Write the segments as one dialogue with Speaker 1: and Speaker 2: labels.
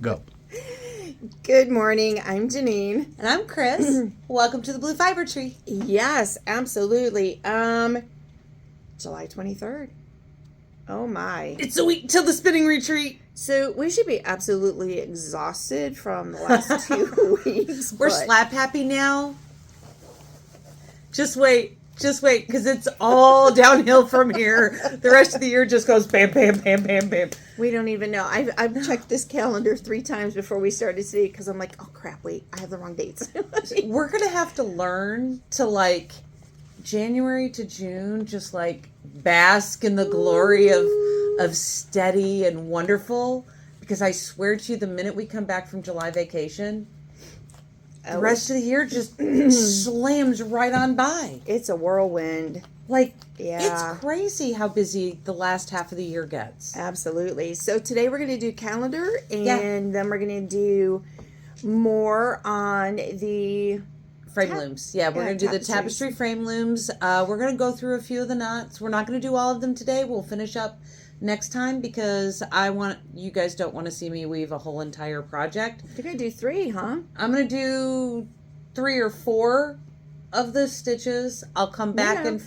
Speaker 1: Go.
Speaker 2: Good morning. I'm Jeannine.
Speaker 3: And I'm Kris. Welcome to the Blue Fiber Tree.
Speaker 2: Yes, absolutely. July 23rd. Oh my.
Speaker 3: It's a week till the spinning retreat.
Speaker 2: So we should be absolutely exhausted from the last 2 weeks.
Speaker 3: We're slap happy now. Just wait, because it's all downhill from here. The rest of the year just goes bam, bam, bam, bam, bam.
Speaker 2: We don't even know. I've checked this calendar 3 times before we started today because I'm like, oh crap, wait, I have the wrong dates.
Speaker 3: We're going to have to learn to January to June, just bask in the glory of steady and wonderful. Because I swear to you, the minute we come back from July vacation, the rest of the year just slams right on by.
Speaker 2: It's a whirlwind.
Speaker 3: It's crazy how busy the last half of the year gets.
Speaker 2: Absolutely. So today we're going to do calendar, and then we're going to do more on the
Speaker 3: frame looms. Yeah, we're going to do the tapestry frame looms. We're going to go through a few of the knots. We're not going to do all of them today. We'll finish up next time because you guys don't want to see me weave a whole entire project.
Speaker 2: You're going to do 3, huh?
Speaker 3: I'm going to do 3 or 4 of the stitches. I'll come back and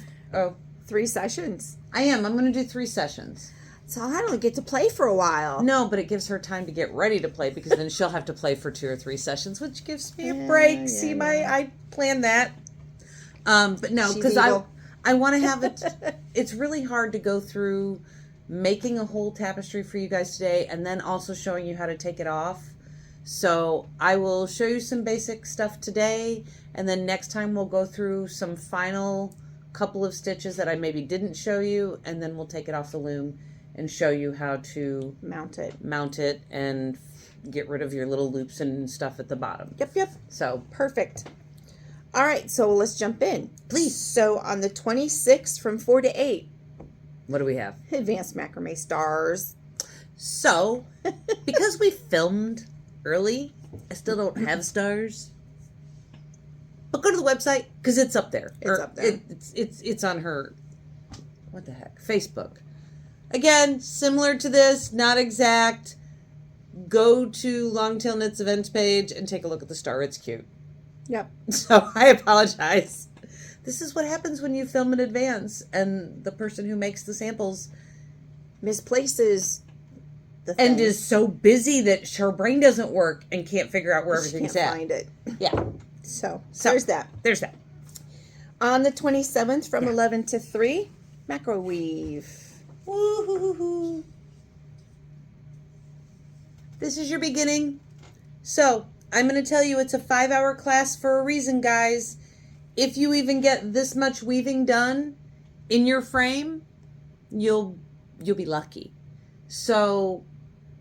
Speaker 2: 3 sessions.
Speaker 3: I'm going to do 3 sessions.
Speaker 2: So I don't get to play for a while.
Speaker 3: No, but it gives her time to get ready to play because then she'll have to play for 2 or 3 sessions, which gives me a break. I planned that. But no, because I want to have it. It's really hard to go through making a whole tapestry for you guys today and then also showing you how to take it off. So I will show you some basic stuff today, and then next time we'll go through some final couple of stitches that I maybe didn't show you, and then we'll take it off the loom and show you how to mount it and get rid of your little loops and stuff at the bottom.
Speaker 2: Yep.
Speaker 3: So
Speaker 2: perfect. All right, so let's jump in.
Speaker 3: Please.
Speaker 2: So on the 26th from 4 to 8.
Speaker 3: What do we have?
Speaker 2: Advanced Macrame-Stars.
Speaker 3: So, because we filmed early, I still don't have stars. But go to the website because it's up there.
Speaker 2: It's up there.
Speaker 3: It's on her. What the heck? Facebook. Again, similar to this, not exact. Go to Longtail Knits events page and take a look at the star. It's cute.
Speaker 2: Yep.
Speaker 3: So I apologize. This is what happens when you film in advance and the person who makes the samples
Speaker 2: misplaces the thing.
Speaker 3: And is so busy that her brain doesn't work and can't figure out where everything's at.
Speaker 2: Find it.
Speaker 3: Yeah.
Speaker 2: So there's that.
Speaker 3: There's that.
Speaker 2: On the 27th from 11 to 3, macro weave.
Speaker 3: Woo-hoo-hoo-hoo. This is your beginning. So, I'm going to tell you it's a 5-hour class for a reason, guys. If you even get this much weaving done in your frame, you'll be lucky. So,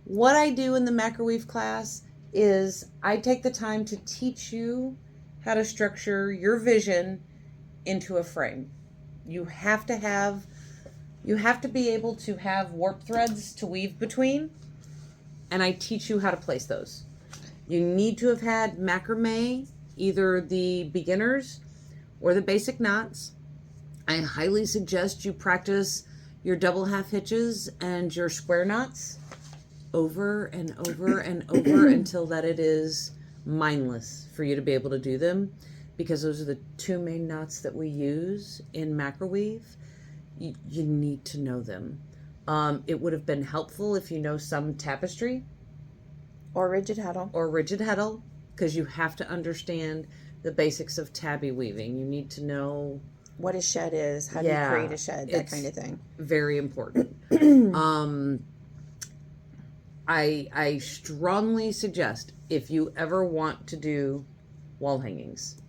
Speaker 3: what I do in the Macro-Weave class is I take the time to teach you how to structure your vision into a frame. You have to be able to have warp threads to weave between, and I teach you how to place those. You need to have had macrame, either the beginners or the basic knots. I highly suggest you practice your double half hitches and your square knots over and over and over until that it is mindless for you to be able to do them, because those are the 2 main knots that we use in macro-weave. You need to know them. It would have been helpful if you know some tapestry.
Speaker 2: Or rigid heddle.
Speaker 3: Because you have to understand the basics of tabby weaving. You need to know
Speaker 2: what a shed is, how do you create a shed, that kind of thing.
Speaker 3: Very important. I strongly suggest, if you ever want to do wall hangings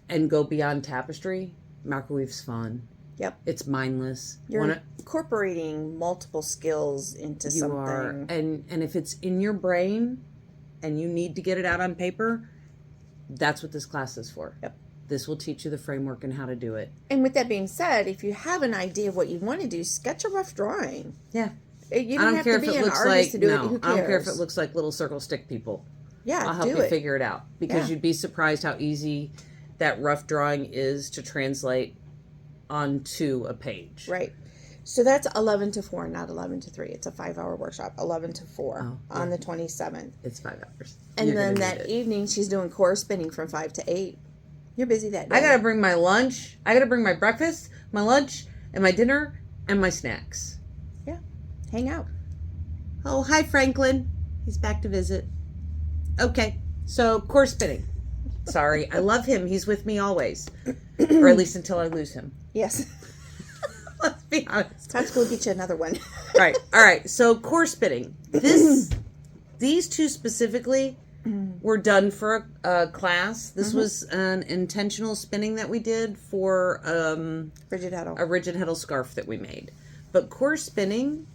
Speaker 3: and go beyond tapestry, macro-weave's fun.
Speaker 2: Yep.
Speaker 3: It's mindless.
Speaker 2: You're incorporating multiple skills into something.
Speaker 3: Are. And if it's in your brain and you need to get it out on paper, that's what this class is for.
Speaker 2: Yep.
Speaker 3: This will teach you the framework and how to do it.
Speaker 2: And with that being said, if you have an idea of what you want to do, sketch a rough drawing.
Speaker 3: Yeah.
Speaker 2: You don't have to be an artist to do it. Who cares?
Speaker 3: I don't care if it looks like little circle stick people.
Speaker 2: Yeah,
Speaker 3: I'll help you figure it out, because you'd be surprised how easy that rough drawing is to translate onto a page.
Speaker 2: Right. So that's 11 to 4, not 11 to 3. It's a 5-hour workshop, 11 to 4 on the 27th.
Speaker 3: It's 5 hours.
Speaker 2: And then that evening, she's doing core spinning from 5 to 8. You're busy that day.
Speaker 3: I got to bring my lunch. I got to bring my breakfast, my lunch, and my dinner, and my snacks.
Speaker 2: Yeah. Hang out.
Speaker 3: Oh, hi, Franklin. He's back to visit. Okay. So, core spinning. Sorry. I love him. He's with me always. Or at least until I lose him.
Speaker 2: Yes.
Speaker 3: Let's be honest.
Speaker 2: Let's go get you another one.
Speaker 3: All right. So, core spinning. These two specifically were done for a class. This was an intentional spinning that we did for
Speaker 2: Rigid Heddle.
Speaker 3: a rigid Heddle scarf that we made. But core spinning,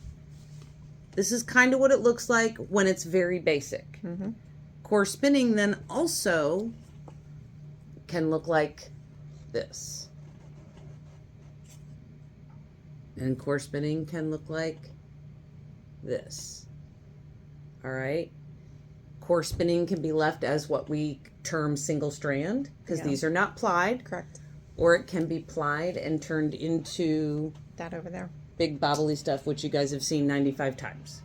Speaker 3: this is kind of what it looks like when it's very basic. Core spinning then also can look like this. And core spinning can look like this. All right. Core spinning can be left as what we term single strand, because these are not plied.
Speaker 2: Correct.
Speaker 3: Or it can be plied and turned into
Speaker 2: that over there.
Speaker 3: Big bobbly stuff, which you guys have seen 95 times.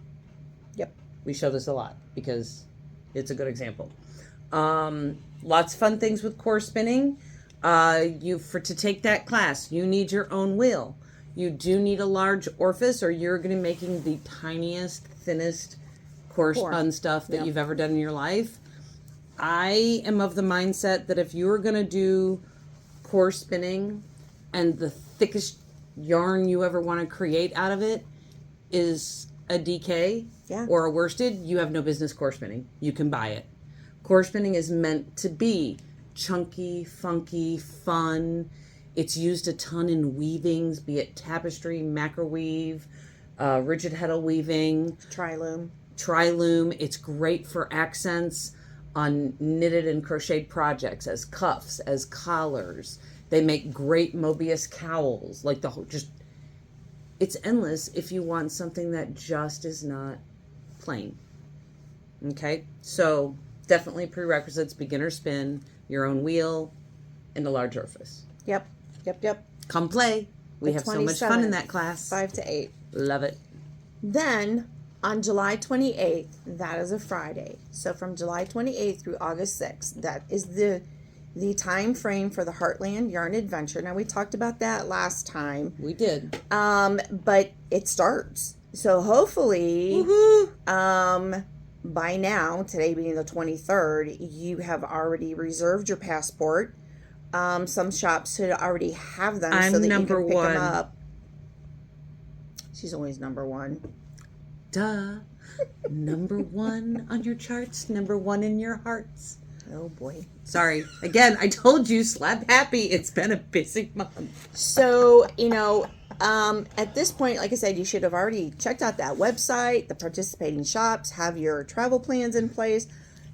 Speaker 2: Yep.
Speaker 3: We show this a lot because it's a good example. Lots of fun things with core spinning. To take that class, you need your own wheel. You do need a large orifice, or you're going to be making the tiniest, thinnest core spun stuff that you've ever done in your life. I am of the mindset that if you're going to do core spinning and the thickest yarn you ever want to create out of it is a DK or a worsted, you have no business core spinning. You can buy it. Core spinning is meant to be chunky, funky, fun. It's used a ton in weavings, be it tapestry, macro weave, rigid Heddle weaving. Tri-loom. It's great for accents on knitted and crocheted projects, as cuffs, as collars. They make great Mobius cowls. Like it's endless if you want something that just is not plain. Okay? So definitely prerequisites: beginner spin, your own wheel, and a large orifice.
Speaker 2: Yep.
Speaker 3: Come play. We have so much fun in that class.
Speaker 2: 5 to 8.
Speaker 3: Love it.
Speaker 2: Then on July 28th, that is a Friday. So from July 28th through August 6th, that is the time frame for the Heartland Yarn Adventure. Now, we talked about that last time.
Speaker 3: We did.
Speaker 2: But it starts. So hopefully, by now, today being the 23rd, you have already reserved your passport. Some shops should already have them so that you can pick them up. She's always number one.
Speaker 3: Duh. Number one on your charts, number one in your hearts.
Speaker 2: Oh boy.
Speaker 3: Sorry. Again, I told you, slap happy. It's been a busy month.
Speaker 2: So, at this point, like I said, you should have already checked out that website, the participating shops, have your travel plans in place,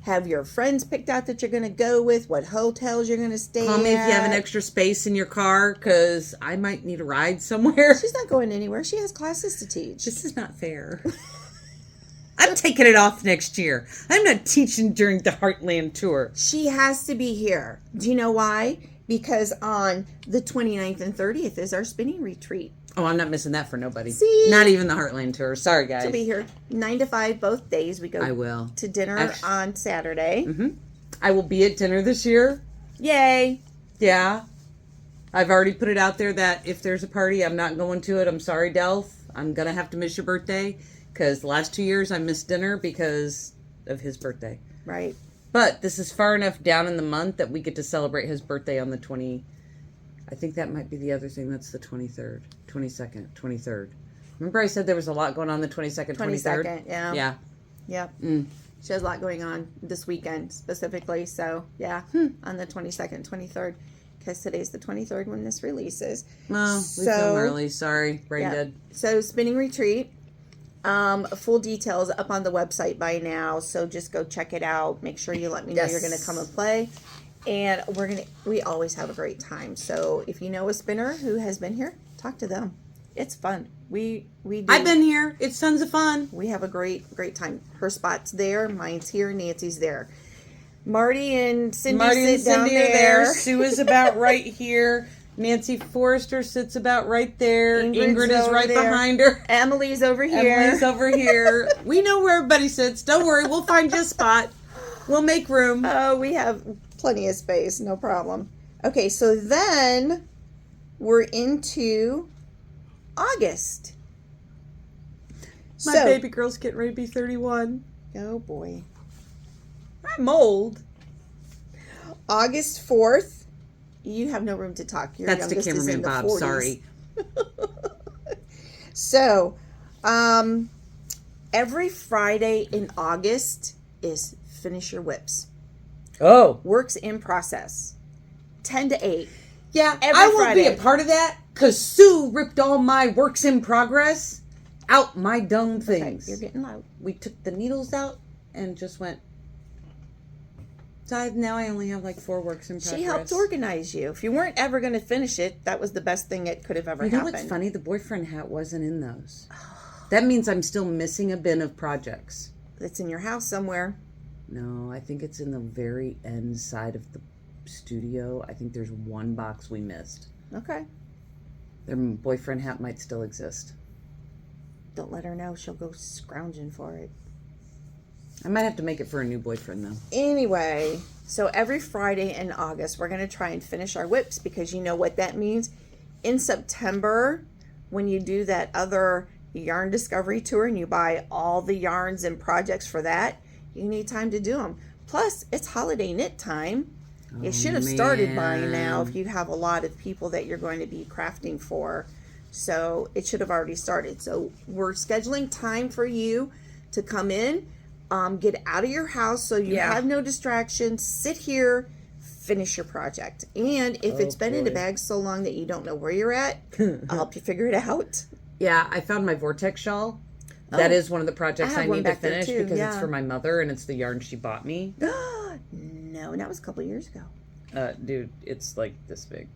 Speaker 2: have your friends picked out that you're going to go with, what hotels you're going to stay
Speaker 3: Call me if you have an extra space in your car, because I might need a ride somewhere.
Speaker 2: She's not going anywhere. She has classes to teach.
Speaker 3: This is not fair. I'm taking it off next year. I'm not teaching during the Heartland tour.
Speaker 2: She has to be here. Do you know why? Because on the 29th and 30th is our spinning retreat.
Speaker 3: Oh, I'm not missing that for nobody.
Speaker 2: See?
Speaker 3: Not even the Heartland tour. Sorry, guys.
Speaker 2: She'll be here 9 to 5 both days. We go to dinner on Saturday.
Speaker 3: I will be at dinner this year.
Speaker 2: Yay.
Speaker 3: Yeah. I've already put it out there that if there's a party, I'm not going to it. I'm sorry, Delph. I'm going to have to miss your birthday, because the last 2 years I missed dinner because of his birthday.
Speaker 2: Right.
Speaker 3: But this is far enough down in the month that we get to celebrate his birthday on the 20... I think that might be the other thing. That's the 23rd, 22nd, 23rd. Remember I said there was a lot going on the 22nd, 23rd?
Speaker 2: 22nd, yeah.
Speaker 3: Yeah.
Speaker 2: Yep. She has a lot going on this weekend specifically. So, yeah, on the 22nd, 23rd. Because today's the 23rd when this releases.
Speaker 3: Oh, we film early. Sorry. Brain dead.
Speaker 2: So, spinning retreat. Full details up on the website by now. So, just go check it out. Make sure you let me know you're going to come and play. And we always have a great time. So if you know a spinner who has been here, talk to them. It's fun. We do.
Speaker 3: I've been here. It's tons of fun.
Speaker 2: We have a great time. Her spot's there. Mine's here. Nancy's there. Marty and Cindy sit down there.
Speaker 3: Sue is about right here. Nancy Forrester sits about right there.
Speaker 2: Ingrid's
Speaker 3: Ingrid is
Speaker 2: over
Speaker 3: right
Speaker 2: there.
Speaker 3: behind her.
Speaker 2: Emily's over here.
Speaker 3: Emily's over here. We know where everybody sits. Don't worry. We'll find you a spot. We'll make room.
Speaker 2: Oh, we have plenty of space. No problem. Okay, so then we're into August.
Speaker 3: My baby girl's getting ready to be 31.
Speaker 2: Oh, boy.
Speaker 3: I'm old.
Speaker 2: August 4th. You have no room to talk. Your
Speaker 3: That's the
Speaker 2: youngest is in
Speaker 3: cameraman,
Speaker 2: the
Speaker 3: Bob.
Speaker 2: 40s.
Speaker 3: Sorry.
Speaker 2: So, every Friday in August is Finish Your Whips.
Speaker 3: Oh.
Speaker 2: Works in process. 10 to 8.
Speaker 3: Yeah,
Speaker 2: Every
Speaker 3: I won't
Speaker 2: Friday.
Speaker 3: be a part of that because Sue ripped all my works in progress out my dumb things.
Speaker 2: Okay, you're getting loud.
Speaker 3: We took the needles out and just went. So now I only have like 4 works in progress.
Speaker 2: She helped organize you. If you weren't ever going to finish it, that was the best thing that could have ever
Speaker 3: You know
Speaker 2: happened.
Speaker 3: what's funny? The boyfriend hat wasn't in those. That means I'm still missing a bin of projects.
Speaker 2: It's in your house somewhere.
Speaker 3: No, I think it's in the very end side of the studio. I think there's one box we missed.
Speaker 2: Okay.
Speaker 3: Their boyfriend hat might still exist.
Speaker 2: Don't let her know. She'll go scrounging for it.
Speaker 3: I might have to make it for a new boyfriend, though.
Speaker 2: Anyway, so every Friday in August, we're going to try and finish our whips because you know what that means. In September, when you do that other yarn discovery tour and you buy all the yarns and projects for that, you need time to do them. Plus, it's holiday knit time. You should have started buying now if you have a lot of people that you're going to be crafting for. So it should have already started. So we're scheduling time for you to come in. Get out of your house so you have no distractions. Sit here, finish your project. And if it's been in a bag so long that you don't know where you're at, I'll help you figure it out.
Speaker 3: Yeah, I found my Vortex shawl. That is one of the projects I need to finish because it's for my mother and it's the yarn she bought me.
Speaker 2: No, that was a couple years ago.
Speaker 3: Dude, it's like this big.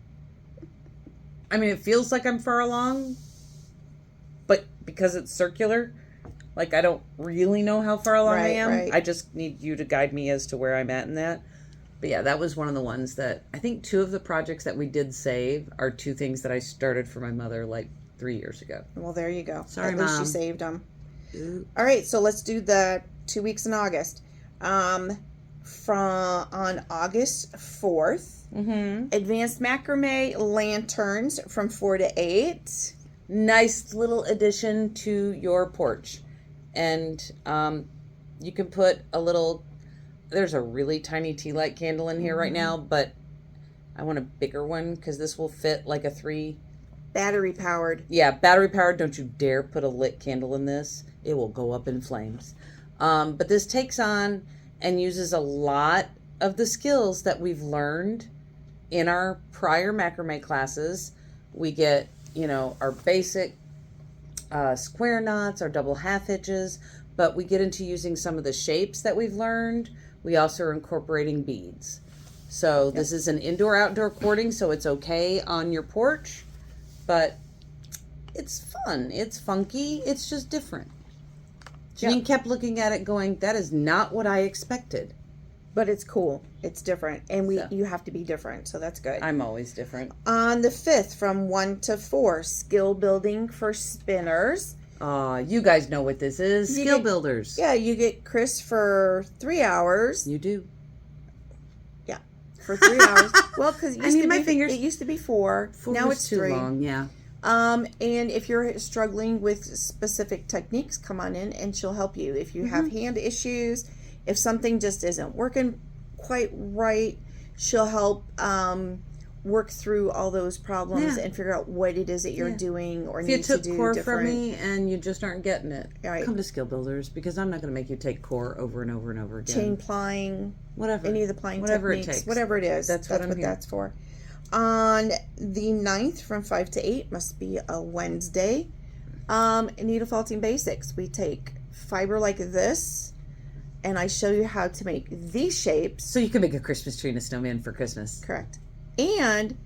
Speaker 3: I mean, it feels like I'm far along, but because it's circular, like I don't really know how far along I am.
Speaker 2: Right.
Speaker 3: I just need you to guide me as to where I'm at in that. But yeah, that was one of the ones that I think 2 of the projects that we did save are 2 things that I started for my mother like 3 years ago.
Speaker 2: Well, there you go.
Speaker 3: Sorry,
Speaker 2: At least
Speaker 3: Mom.
Speaker 2: you saved them.
Speaker 3: Ooh.
Speaker 2: All right, so let's do the 2 weeks in August. On August 4th, Advanced Macrame-Lanterns from 4 to 8.
Speaker 3: Nice little addition to your porch. And you can put a little, there's a really tiny tea light candle in here right now, but I want a bigger one because this will fit like a 3.
Speaker 2: Battery powered.
Speaker 3: Yeah, battery powered. Don't you dare put a lit candle in this. It will go up in flames. But this takes on and uses a lot of the skills that we've learned in our prior macrame classes. We get, our basic square knots, our double half hitches, but we get into using some of the shapes that we've learned. We also are incorporating beads. So this is an indoor-outdoor cording, so it's okay on your porch, but it's fun. It's funky. It's just different. Jeannine kept looking at it going, that is not what I expected.
Speaker 2: But it's cool. It's different. And you have to be different, so that's good.
Speaker 3: I'm always different.
Speaker 2: On the 5th, from 1 to 4, skill building for spinners.
Speaker 3: You guys know what this is. Skill builders.
Speaker 2: Yeah, you get Kris for 3 hours.
Speaker 3: You do.
Speaker 2: Yeah, for 3 hours. Well, because it used to be 4. Now it's
Speaker 3: too
Speaker 2: 3.
Speaker 3: long, yeah.
Speaker 2: And if you're struggling with specific techniques, come on in and she'll help you. If you have hand issues, if something just isn't working quite right, she'll help work through all those problems and figure out what it is that you're doing or need to do different. If you took core from me
Speaker 3: and you just aren't getting it,
Speaker 2: right,
Speaker 3: come to Skill Builders because I'm not going to make you take core over and over and over again.
Speaker 2: Chain plying,
Speaker 3: whatever,
Speaker 2: any of the plying
Speaker 3: whatever
Speaker 2: techniques,
Speaker 3: it takes.
Speaker 2: whatever it is.
Speaker 3: That's what
Speaker 2: that's for. On the 9th from 5 to 8, must be a Wednesday, needle felting basics. We take fiber like this, and I show you how to make these shapes.
Speaker 3: So you can make a Christmas tree and a snowman for Christmas.
Speaker 2: Correct. And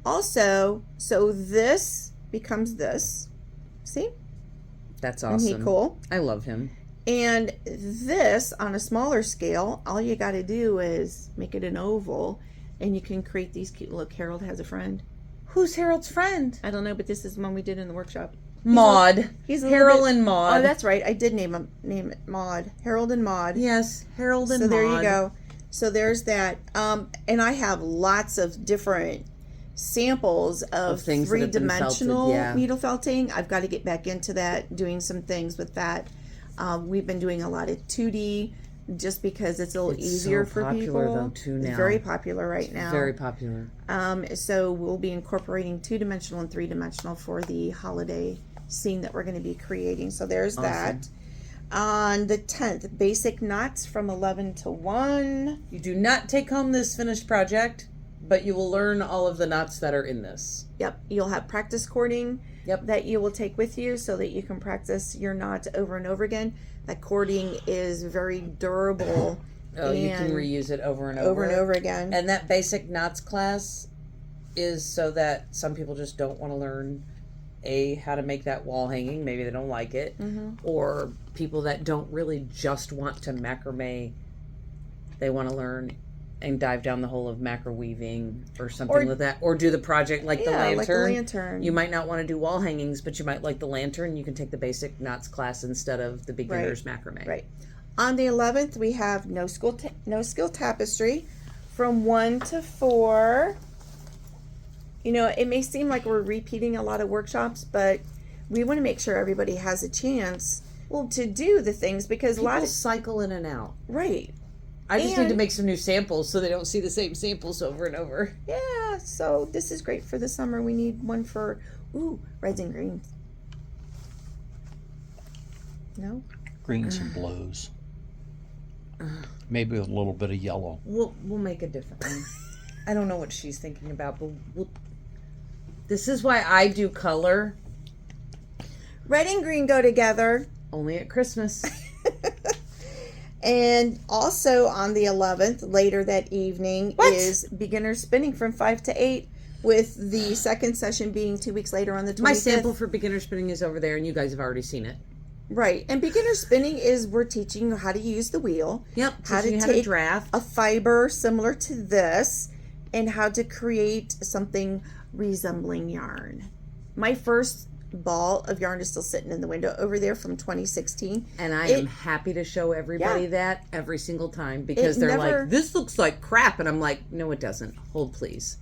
Speaker 2: also, so this becomes this. See?
Speaker 3: That's awesome.
Speaker 2: Isn't he cool?
Speaker 3: I love him.
Speaker 2: And this, on a smaller scale, all you got to do is make it an oval, and you can create these cute. Look, Harold has a friend.
Speaker 3: Who's Harold's friend?
Speaker 2: I don't know, but this is one we did in the workshop.
Speaker 3: Maud.
Speaker 2: He's a
Speaker 3: Harold and Maud.
Speaker 2: Oh, that's right. I did name it Maud. Harold and Maud.
Speaker 3: Yes, Harold and
Speaker 2: Maud. So there
Speaker 3: Maud.
Speaker 2: you go. So there's that. And I have lots of different samples of
Speaker 3: things
Speaker 2: three-dimensional needle felting. I've got to get back into that, doing some things with that. We've been doing a lot of 2D just because it's a little easier for people.
Speaker 3: It's popular though too now.
Speaker 2: It's very popular right now.
Speaker 3: Very popular.
Speaker 2: So we'll be incorporating 2-dimensional and 3-dimensional for the holiday scene that we're going to be creating. So there's that. On the 10th, basic knots from 11 to 1.
Speaker 3: You do not take home this finished project, but you will learn all of the knots that are in this.
Speaker 2: Yep. You'll have practice cording that you will take with you so that you can practice your knots over and over again. That cording is very durable.
Speaker 3: Oh, you can reuse it over and
Speaker 2: over again.
Speaker 3: And that basic knots class is so that some people just don't want to learn how to make that wall hanging. Maybe they don't like it. Or people that don't really just want to macrame. They want to learn and dive down the hole of macro weaving or something like that. Or do the project like the lantern.
Speaker 2: Like the lantern.
Speaker 3: You might not want to do wall hangings, but you might like the lantern. You can take the basic knots class instead of the beginners macrame.
Speaker 2: Right. On the 11th, we have No-Skill Tapestry from 1 to 4. You know, it may seem like we're repeating a lot of workshops, but we want to make sure everybody has a chance, to do the things because
Speaker 3: people
Speaker 2: a lot of
Speaker 3: cycle in and out.
Speaker 2: Right.
Speaker 3: I just need to make some new samples so they don't see the same samples over and over.
Speaker 2: Yeah, so this is great for the summer. We need one for, reds and greens. No?
Speaker 1: Greens and blues. Maybe a little bit of yellow.
Speaker 3: We'll make a different one. I don't know what she's thinking about, but this is why I do color.
Speaker 2: Red and green go together.
Speaker 3: Only at Christmas.
Speaker 2: And also on the 11th, later that evening, is Beginners Spinning from 5 to 8, with the second session being 2 weeks later on the 25th.
Speaker 3: My sample for Beginner Spinning is over there, and you guys have already seen it.
Speaker 2: Right. And Beginner Spinning is we're teaching you how to use the wheel.
Speaker 3: Yep.
Speaker 2: How to take a fiber similar to this, and how to create something resembling yarn. My first ball of yarn is still sitting in the window over there from 2016,
Speaker 3: and I am happy to show everybody that every single time because they're like, this looks like crap, and I'm like, no it doesn't. Hold please.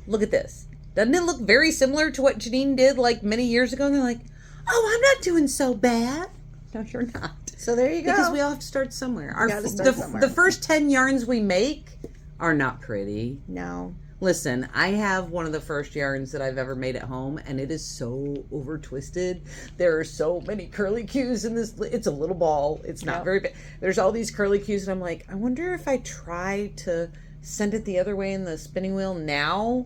Speaker 3: Look at this. Doesn't it look very similar to what Jeannine did like many years ago? And they're like, oh, I'm not doing so bad. No, you're not.
Speaker 2: So there you go.
Speaker 3: Because we all have to start somewhere.
Speaker 2: Somewhere.
Speaker 3: The first 10 yarns we make are not pretty.
Speaker 2: No.
Speaker 3: Listen, I have one of the first yarns that I've ever made at home, and it is so over twisted. There are so many curly cues in this. It's a little ball. It's not very big. There's all these curly cues, and I'm like, I wonder if I try to send it the other way in the spinning wheel now.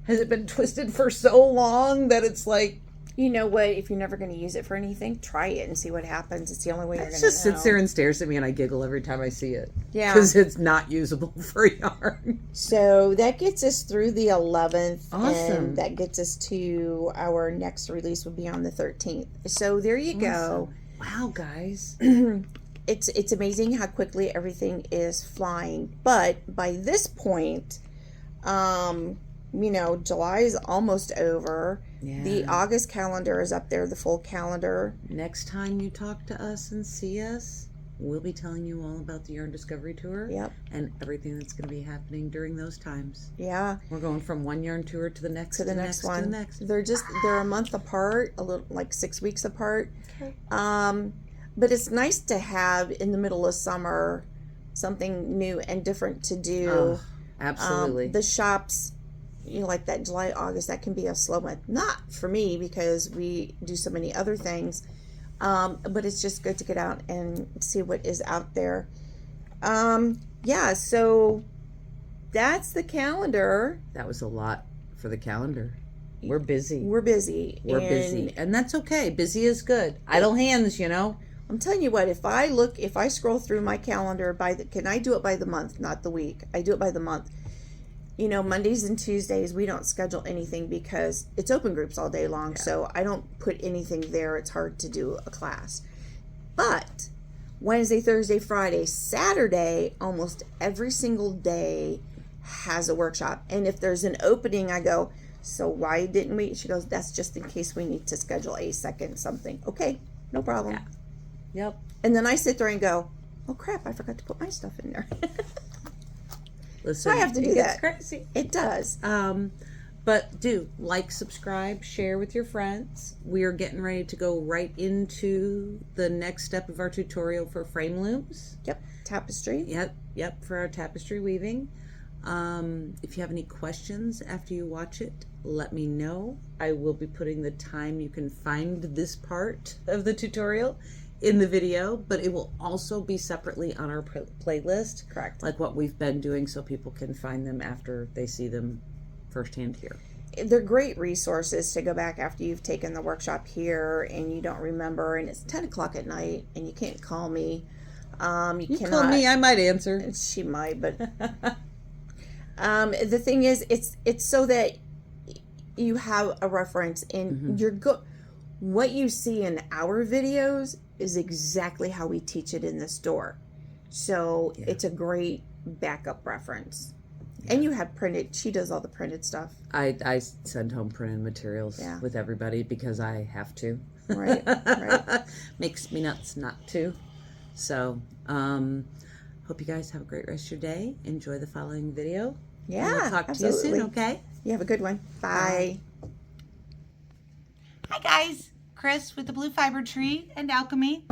Speaker 3: Has it been twisted for so long that it's like...
Speaker 2: You know what? If you're never going to use it for anything, try it and see what happens. It's the only way you're going to know.
Speaker 3: It just sits there and stares at me, and I giggle every time I see it.
Speaker 2: Yeah.
Speaker 3: Because it's not usable for yarn.
Speaker 2: So that gets us through the 11th.
Speaker 3: Awesome.
Speaker 2: And that gets us to our next release will be on the 13th. So there you go.
Speaker 3: Wow, guys.
Speaker 2: It's amazing how quickly everything is flying. But by this point, July is almost over. Yeah. The August calendar is up there, the full calendar.
Speaker 3: Next time you talk to us and see us, we'll be telling you all about the Yarn Discovery Tour.
Speaker 2: Yep.
Speaker 3: And everything that's going to be happening during those times.
Speaker 2: Yeah.
Speaker 3: We're going from one yarn tour to the next,
Speaker 2: to the next one.
Speaker 3: To the next.
Speaker 2: They're a month apart, a little like 6 weeks apart.
Speaker 3: Okay.
Speaker 2: But it's nice to have in the middle of summer something new and different to do.
Speaker 3: Oh, absolutely.
Speaker 2: The shops, like that July, August, that can be a slow month. Not for me because we do so many other things. But it's just good to get out and see what is out there. So that's the calendar.
Speaker 3: That was a lot for the calendar. We're busy.
Speaker 2: We're busy.
Speaker 3: And that's okay. Busy is good. Idle hands,
Speaker 2: I'm telling you what, if I scroll through my calendar can I do it by the month, not the week? I do it by the month. Mondays and Tuesdays, we don't schedule anything because it's open groups all day long. Yeah. So I don't put anything there. It's hard to do a class. But Wednesday, Thursday, Friday, Saturday, almost every single day has a workshop. And if there's an opening, I go, so why didn't we? She goes, that's just in case we need to schedule a second something. Okay, no problem.
Speaker 3: Yeah. Yep.
Speaker 2: And then I sit there and go, oh crap, I forgot to put my stuff in there.
Speaker 3: Listen,
Speaker 2: so I have to do
Speaker 3: it gets
Speaker 2: that.
Speaker 3: crazy.
Speaker 2: It does.
Speaker 3: But do like, subscribe, share with your friends. We are getting ready to go right into the next step of our tutorial for frame looms.
Speaker 2: Yep, tapestry.
Speaker 3: Yep, for our tapestry weaving. If you have any questions after you watch it, let me know. I will be putting the time you can find this part of the tutorial in the video, but it will also be separately on our playlist.
Speaker 2: Correct.
Speaker 3: Like what we've been doing, so people can find them after they see them firsthand here.
Speaker 2: They're great resources to go back after you've taken the workshop here and you don't remember, and it's 10 o'clock at night and you can't call me. You cannot
Speaker 3: call me, I might answer.
Speaker 2: She might, but the thing is, it's so that you have a reference, and what you see in our videos is exactly how we teach it in the store. So it's a great backup reference. And you have printed, she does all the printed stuff.
Speaker 3: I send home printed materials with everybody because I have to.
Speaker 2: Right.
Speaker 3: Makes me nuts not to. So, hope you guys have a great rest of your day. Enjoy the following video.
Speaker 2: Yeah,
Speaker 3: and we'll talk
Speaker 2: absolutely.
Speaker 3: to you soon, okay?
Speaker 2: You have a good one. Bye.
Speaker 3: Hi guys, Kris with the Blue Fiber Tree and alk&me.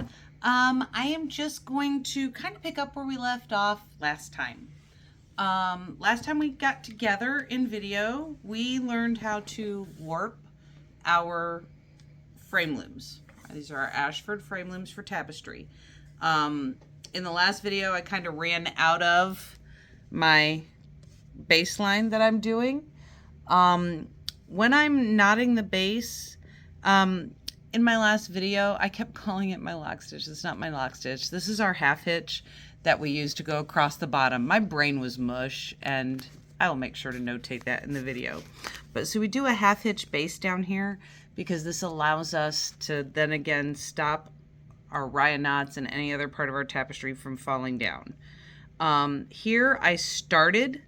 Speaker 3: I am just going to kind of pick up where we left off last time. Last time we got together in video, we learned how to warp our frame looms. These are our Ashford frame looms for tapestry. In the last video, I kind of ran out of my baseline that I'm doing. When I'm knotting the base, in my last video, I kept calling it my lock stitch. It's not my lock stitch. This is our half hitch that we use to go across the bottom. My brain was mush, and I will make sure to notate that in the video. But so we do a half hitch base down here because this allows us to then again stop our raya knots and any other part of our tapestry from falling down. Here I started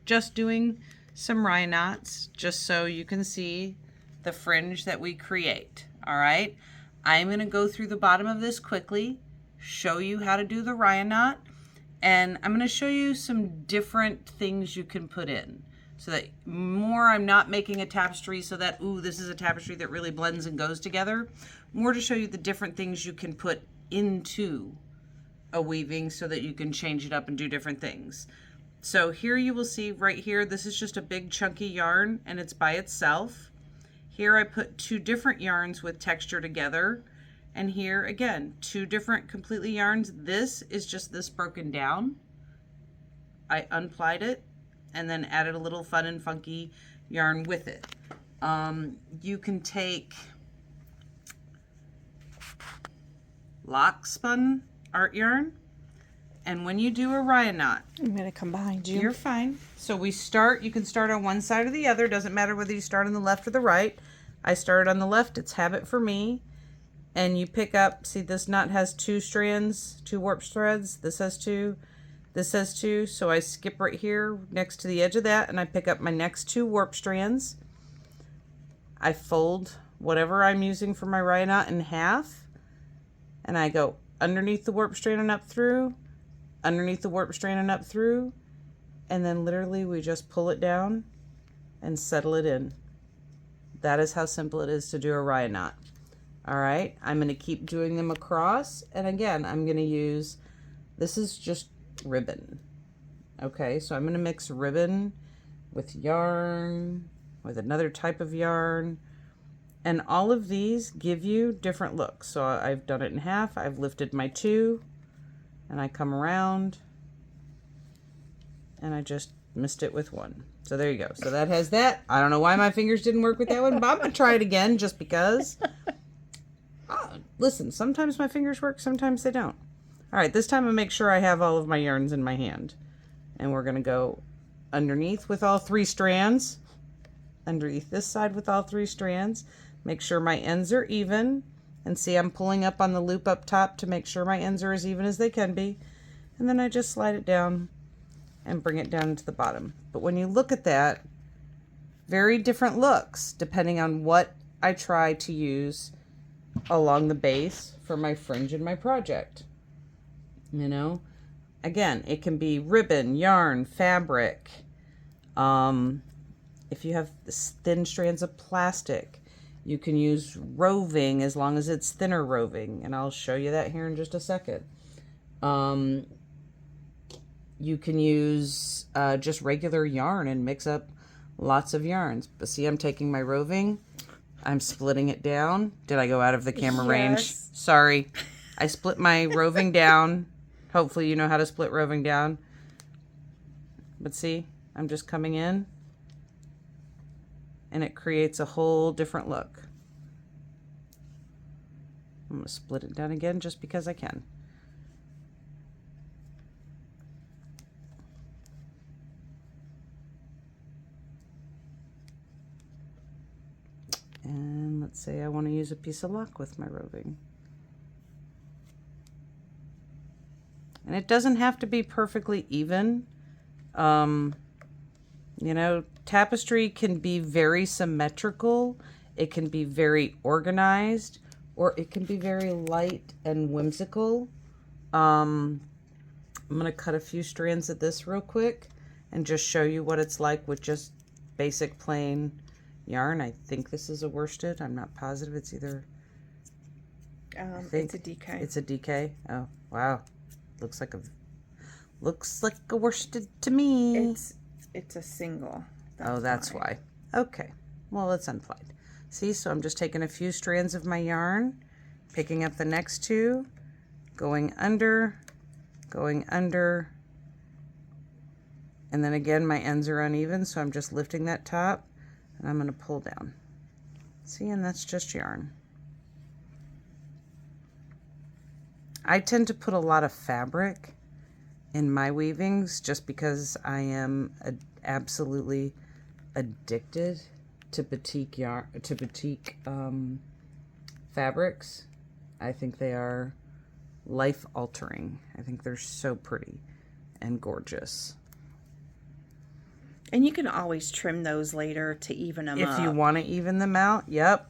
Speaker 3: just doing some raya knots just so you can see the fringe that we create. All right, I'm going to go through the bottom of this quickly, show you how to do the raya knot, and I'm going to show you some different things you can put in so that I'm not making a tapestry so that, ooh, this is a tapestry that really blends and goes together. More to show you the different things you can put into a weaving so that you can change it up and do different things. So here you will see right here, this is just a big chunky yarn and it's by itself. Here I put two different yarns with texture together. And here again, two different completely yarns. This is just this broken down. I unplied it and then added a little fun and funky yarn with it. You can take lock spun art yarn, and when you do a raya knot,
Speaker 2: I'm going to come behind you.
Speaker 3: You're fine. So we start, you can start on one side or the other. Doesn't matter whether you start on the left or the right. I started on the left. It's habit for me. And you pick up, see this knot has two strands, two warp threads. This has two, this has two. So I skip right here next to the edge of that and I pick up my next two warp strands. I fold whatever I'm using for my raya knot in half. And I go underneath the warp strand and up through, underneath the warp strand and up through. And then literally we just pull it down and settle it in. That is how simple it is to do a raya knot. All right, I'm going to keep doing them across. And again, I'm going to use, this is just ribbon. Okay, so I'm going to mix ribbon with yarn, with another type of yarn. And all of these give you different looks. So I've done it in half. I've lifted my two and I come around and I just missed it with one. So there you go. So that has that. I don't know why my fingers didn't work with that one, but I'm going to try it again just because. Listen, sometimes my fingers work, sometimes they don't. All right, this time I make sure I have all of my yarns in my hand. And we're going to go underneath with all three strands. Underneath this side with all three strands. Make sure my ends are even. And see, I'm pulling up on the loop up top to make sure my ends are as even as they can be. And then I just slide it down and bring it down to the bottom. But when you look at that, very different looks depending on what I try to use along the base for my fringe in my project. You know, again, it can be ribbon, yarn, fabric. If you have thin strands of plastic, you can use roving as long as it's thinner roving, and I'll show you that here in just a second. You can use just regular yarn and mix up lots of yarns. But see, I'm taking my roving, I'm splitting it down. Did I go out of the camera range? Sorry. I split my roving down. Hopefully you know how to split roving down. But see, I'm just coming in and it creates a whole different look. I'm going to split it down again just because I can. And let's say I want to use a piece of lock with my roving. And it doesn't have to be perfectly even. You know, tapestry can be very symmetrical. It can be very organized, or it can be very light and whimsical. I'm going to cut a few strands of this real quick and just show you what it's like with just basic plain yarn. I think this is a worsted. I'm not positive. It's either...
Speaker 2: it's a DK.
Speaker 3: It's a DK? Oh, wow. Looks like a worsted to me.
Speaker 2: It's a single.
Speaker 3: That's why. Okay. Well, it's unplied. See, so I'm just taking a few strands of my yarn, picking up the next two, going under, and then again my ends are uneven, so I'm just lifting that top and I'm going to pull down. See, and that's just yarn. I tend to put a lot of fabric in my weavings just because I am absolutely addicted to batik yarn, to batik fabrics. I think they are life altering. I think they're so pretty and gorgeous.
Speaker 2: And you can always trim those later to even them up.
Speaker 3: If you want to even them out, yep.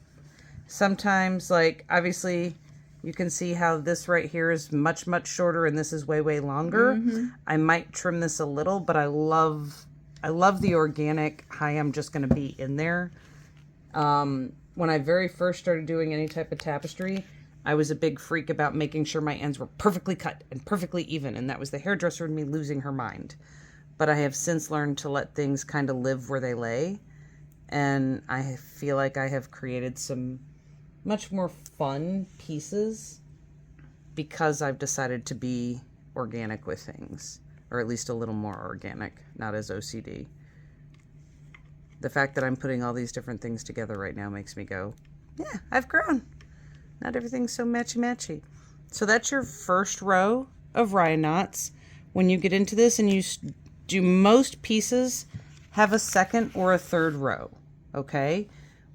Speaker 3: Sometimes, like, obviously, you can see how this right here is much, much shorter and this is way, way longer. I might trim this a little, but I love the organic, hi, I'm just going to be in there. When I very first started doing any type of tapestry, I was a big freak about making sure my ends were perfectly cut and perfectly even, and that was the hairdresser in me losing her mind. But I have since learned to let things kind of live where they lay, and I feel like I have created some much more fun pieces because I've decided to be organic with things, or at least a little more organic, not as OCD. The fact that I'm putting all these different things together right now makes me go, yeah, I've grown. Not everything's so matchy-matchy. So that's your first row of Ryan knots. When you get into this and you do most pieces, have a second or a third row, okay?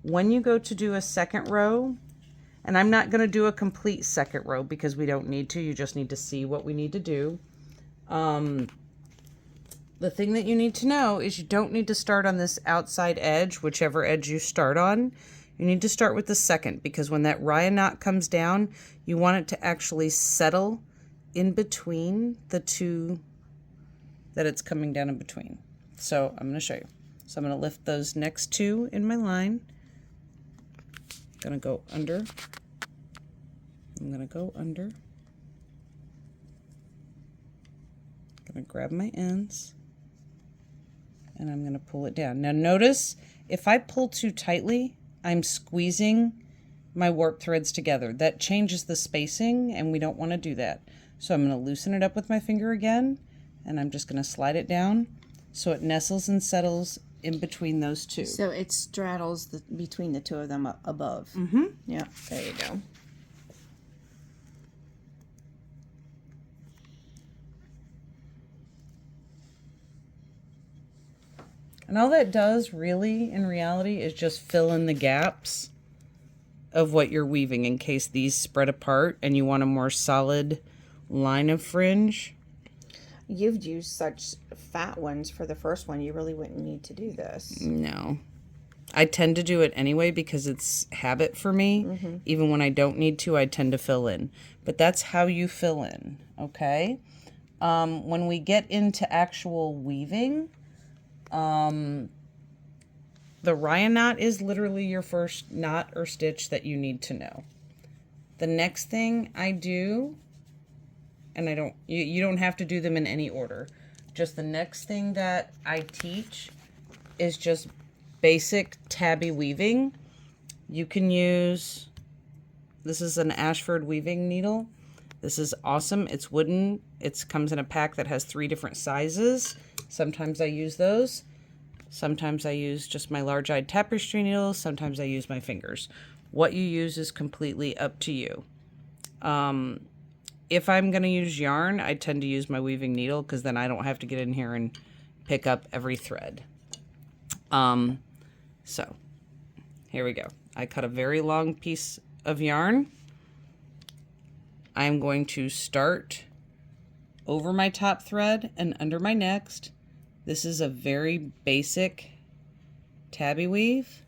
Speaker 3: When you go to do a second row, and I'm not going to do a complete second row because we don't need to, you just need to see what we need to do. The thing that you need to know is you don't need to start on this outside edge, whichever edge you start on. You need to start with the second, because when that Ryan knot comes down, you want it to actually settle in between the two that it's coming down in between. So I'm going to show you. So I'm going to lift those next two in my line. I'm going to go under. I'm going to go under. I'm going to grab my ends. And I'm going to pull it down. Now notice, if I pull too tightly, I'm squeezing my warp threads together. That changes the spacing, and we don't want to do that. So I'm going to loosen it up with my finger again, and I'm just going to slide it down so it nestles and settles in between those two.
Speaker 2: So it straddles between the two of them above. Yeah, there you go.
Speaker 3: And all that does really, in reality, is just fill in the gaps of what you're weaving in case these spread apart and you want a more solid line of fringe.
Speaker 2: You've used such fat ones for the first one. You really wouldn't need to do this.
Speaker 3: No. I tend to do it anyway because it's habit for me. Even when I don't need to, I tend to fill in. But that's how you fill in, okay? When we get into actual weaving, the Ryan knot is literally your first knot or stitch that you need to know. The next thing I do, and you don't have to do them in any order. Just the next thing that I teach is just basic tabby weaving. You can use, this is an Ashford weaving needle. This is awesome. It's wooden. It comes in a pack that has 3 different sizes. Sometimes I use those. Sometimes I use just my large-eyed tapestry needles. Sometimes I use my fingers. What you use is completely up to you. If I'm going to use yarn, I tend to use my weaving needle because then I don't have to get in here and pick up every thread. So here we go. I cut a very long piece of yarn. I'm going to start over my top thread and under my next. This is a very basic tabby weave.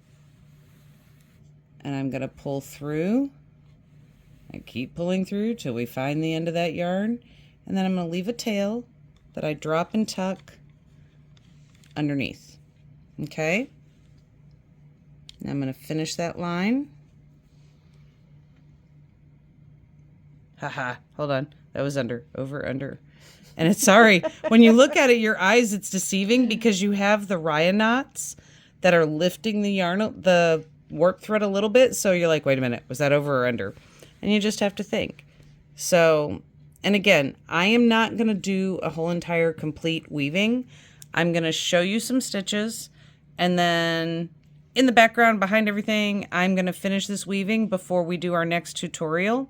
Speaker 3: And I'm going to pull through. I keep pulling through till we find the end of that yarn. And then I'm going to leave a tail that I drop and tuck underneath. Okay? Now I'm going to finish that line. Haha, hold on. That was under, over, under. And it's sorry, when you look at it, your eyes, it's deceiving because you have the Ryan knots that are lifting the yarn, the warp thread a little bit. So you're like, wait a minute, was that over or under? And you just have to think. So, and again, I am not going to do a whole entire complete weaving. I'm going to show you some stitches, and then in the background behind everything, I'm going to finish this weaving before we do our next tutorial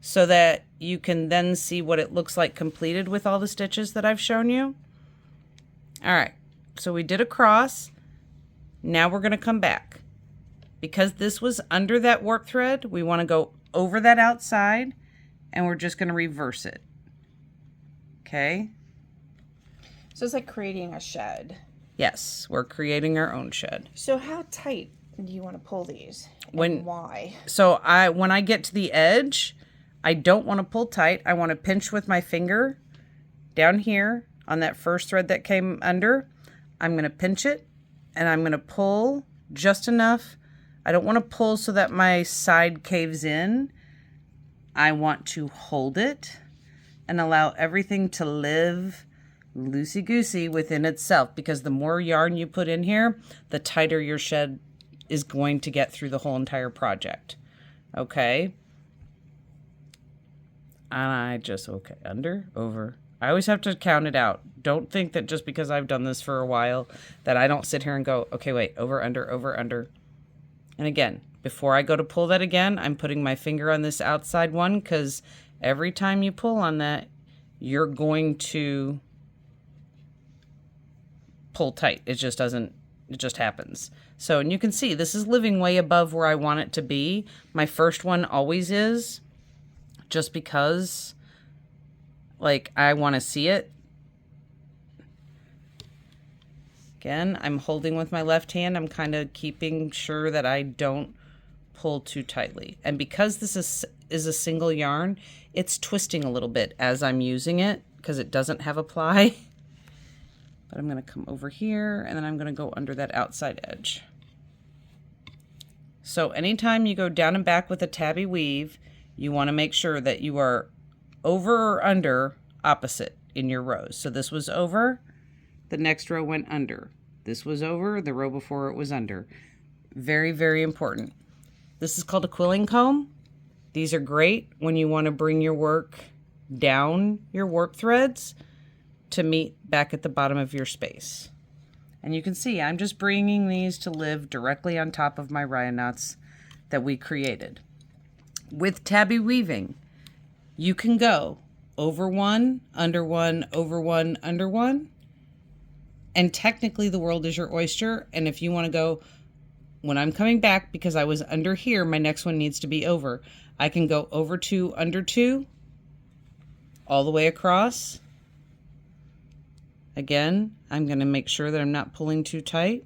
Speaker 3: so that you can then see what it looks like completed with all the stitches that I've shown you. All right, so we did a cross. Now we're going to come back. Because this was under that warp thread, we want to go over that outside, and we're just going to reverse it. Okay?
Speaker 2: So it's like creating a shed.
Speaker 3: Yes, we're creating our own shed.
Speaker 2: So how tight do you want to pull these? And why?
Speaker 3: So when I get to the edge, I don't want to pull tight. I want to pinch with my finger down here on that first thread that came under. I'm going to pinch it, and I'm going to pull just enough. I don't want to pull so that my side caves in. I want to hold it and allow everything to live loosey-goosey within itself, because the more yarn you put in here, the tighter your shed is going to get through the whole entire project. Okay? And okay, under, over. I always have to count it out. Don't think that just because I've done this for a while that I don't sit here and go, okay, wait, over, under, over, under. And again, before I go to pull that again, I'm putting my finger on this outside one, because every time you pull on that, you're going to pull tight. It just happens. So, and you can see this is living way above where I want it to be. My first one always is, just because, like, I want to see it. Again, I'm holding with my left hand. I'm kind of keeping sure that I don't pull too tightly. And because this is a single yarn, it's twisting a little bit as I'm using it because it doesn't have a ply. But I'm going to come over here, and then I'm going to go under that outside edge. So anytime you go down and back with a tabby weave, you want to make sure that you are over or under opposite in your rows. So this was over. The next row went under. This was over. The row before it was under. Very, very important. This is called a quilling comb. These are great when you want to bring your work down your warp threads to meet back at the bottom of your space. And you can see I'm just bringing these to live directly on top of my Ryan knots that we created. With tabby weaving, you can go over one, under one, over one, under one. And technically the world is your oyster. And if you want to go, when I'm coming back, because I was under here, my next one needs to be over. I can go over two, under two, all the way across. Again, I'm going to make sure that I'm not pulling too tight.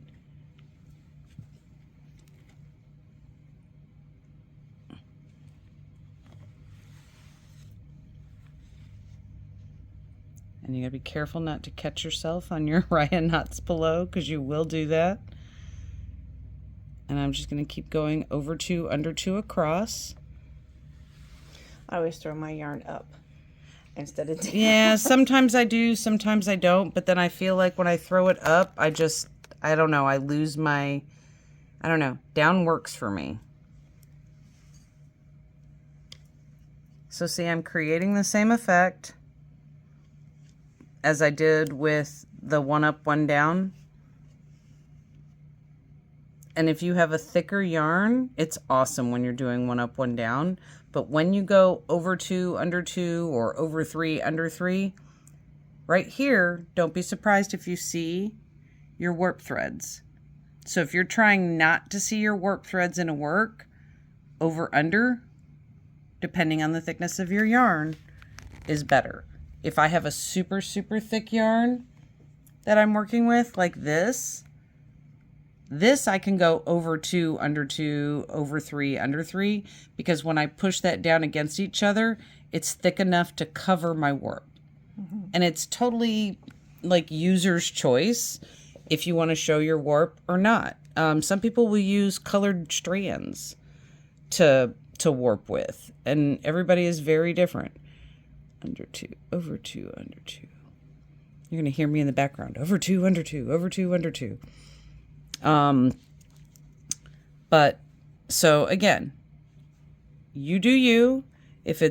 Speaker 3: And you gotta be careful not to catch yourself on your raya knots below, because you will do that. And I'm just gonna keep going over 2, under 2, across.
Speaker 2: I always throw my yarn up instead of down.
Speaker 3: Yeah, sometimes I do, sometimes I don't. But then I feel like when I throw it up, I don't know, I lose my, I don't know, down works for me. So see, I'm creating the same effect as I did with the one up, one down. And if you have a thicker yarn, it's awesome when you're doing one up, one down. But when you go over 2, under 2, or over 3, under 3, right here, don't be surprised if you see your warp threads. So if you're trying not to see your warp threads in a work, over, under, depending on the thickness of your yarn, is better. If I have a super, super thick yarn that I'm working with, like this I can go over 2, under 2, over 3, under 3, because when I push that down against each other, it's thick enough to cover my warp. And it's totally like user's choice if you want to show your warp or not. Some people will use colored strands to warp with, and everybody is very different. Under 2, over 2, under 2. You're going to hear me in the background. Over 2, under 2, over 2, under 2. But so again, you do you. If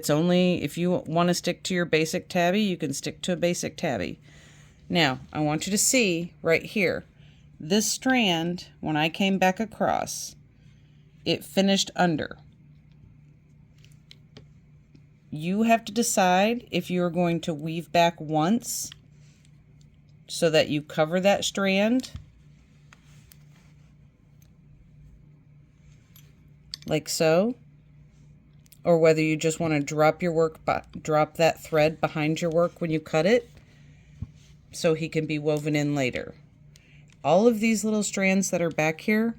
Speaker 3: you want to stick to your basic tabby, you can stick to a basic tabby. Now, I want you to see right here, this strand, when I came back across, it finished under. You have to decide if you're going to weave back once so that you cover that strand, like so, or whether you just want to drop your work, drop that thread behind your work when you cut it so he can be woven in later. All of these little strands that are back here,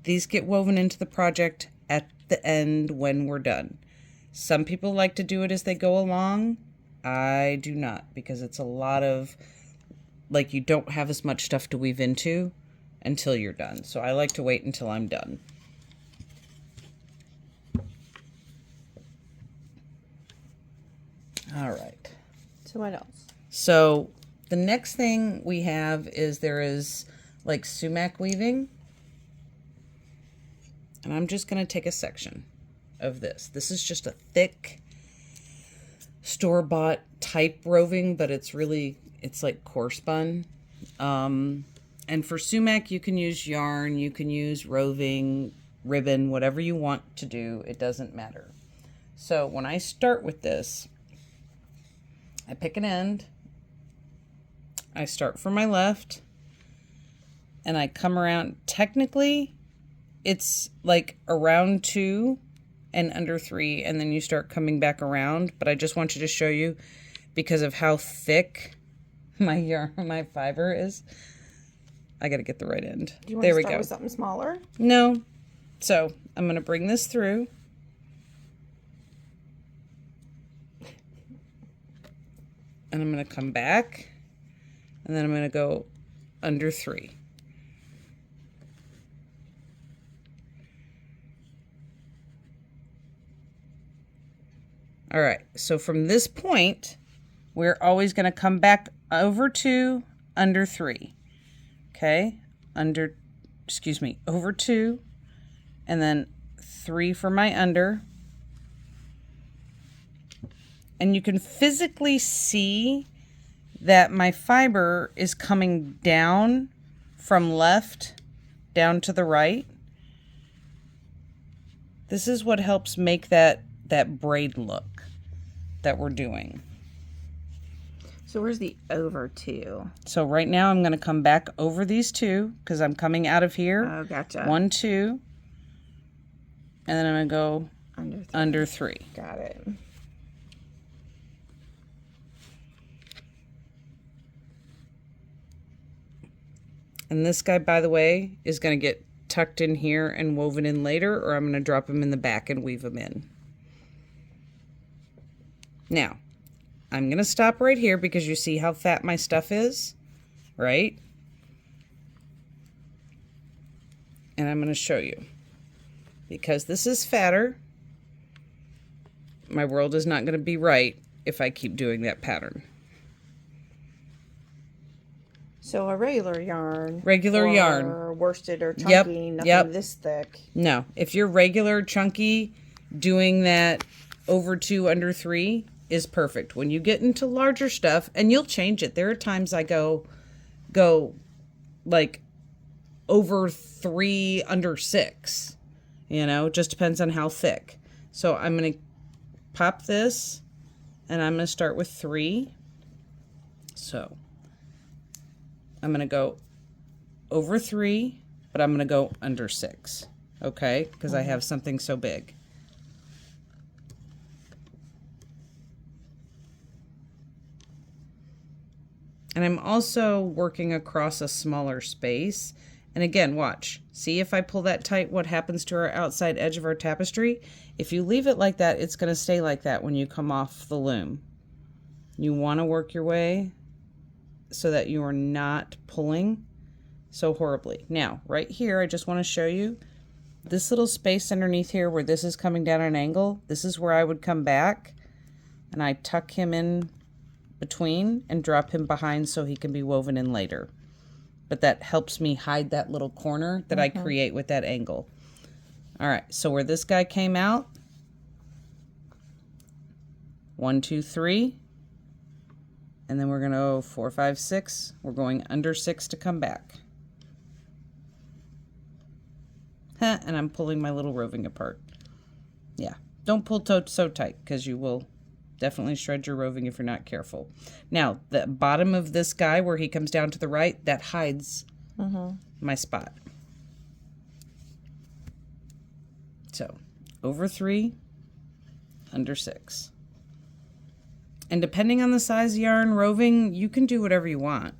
Speaker 3: these get woven into the project at the end when we're done. Some people like to do it as they go along. I do not, because it's a lot of, like, you don't have as much stuff to weave into until you're done. So I like to wait until I'm done. All right.
Speaker 2: So what else?
Speaker 3: So the next thing we have is there is like sumac weaving. And I'm just going to take a section of this. This is just a thick store-bought type roving, but it's like core spun. And for sumac, you can use yarn, you can use roving, ribbon, whatever you want to do. It doesn't matter. So when I start with this, I pick an end, I start from my left, and I come around. Technically, it's like around 2 and under 3, and then you start coming back around. But I just want you to show you, because of how thick my yarn, my fiber is. I got to get the right end.
Speaker 2: Do you want
Speaker 3: there
Speaker 2: to
Speaker 3: we
Speaker 2: start
Speaker 3: go.
Speaker 2: with something smaller?
Speaker 3: No. So I'm going to bring this through. And I'm going to come back, and then I'm going to go under 3. All right, so from this point, we're always going to come back over 2, under 3. Okay, over 2, and then 3 for my under. And you can physically see that my fiber is coming down from left down to the right. This is what helps make that braid look that we're doing.
Speaker 2: So where's the over 2?
Speaker 3: So right now I'm going to come back over these 2 because I'm coming out of here.
Speaker 2: Oh, gotcha.
Speaker 3: 1, 2. And then I'm going to go under 3.
Speaker 2: Got it.
Speaker 3: And this guy, by the way, is going to get tucked in here and woven in later, or I'm going to drop him in the back and weave him in. Now, I'm going to stop right here because you see how fat my stuff is, right? And I'm going to show you. Because this is fatter, my world is not going to be right if I keep doing that pattern.
Speaker 2: So a regular yarn.
Speaker 3: Regular
Speaker 2: or
Speaker 3: yarn.
Speaker 2: Worsted or chunky, nothing this thick.
Speaker 3: No, if you're regular chunky, doing that over 2, under 3 is perfect. When you get into larger stuff, and you'll change it. There are times I go like over 3, under 6. You know, it just depends on how thick. So I'm going to pop this, and I'm going to start with 3. So I'm going to go over 3, but I'm going to go under 6. Okay? Because I have something so big. And I'm also working across a smaller space. And again, watch. See if I pull that tight, what happens to our outside edge of our tapestry? If you leave it like that, it's going to stay like that when you come off the loom. You want to work your way so that you are not pulling so horribly. Now, right here, I just want to show you this little space underneath here where this is coming down at an angle. This is where I would come back and I tuck him in between and drop him behind so he can be woven in later. But that helps me hide that little corner that I create with that angle. All right, so where this guy came out, 1, 2, 3, and then we're going to go 4, 5, 6. We're going under 6 to come back. And I'm pulling my little roving apart. Yeah, don't pull so tight because you will definitely shred your roving if you're not careful. Now, the bottom of this guy where he comes down to the right, that hides my spot. So, over 3, under 6. And depending on the size yarn roving, you can do whatever you want.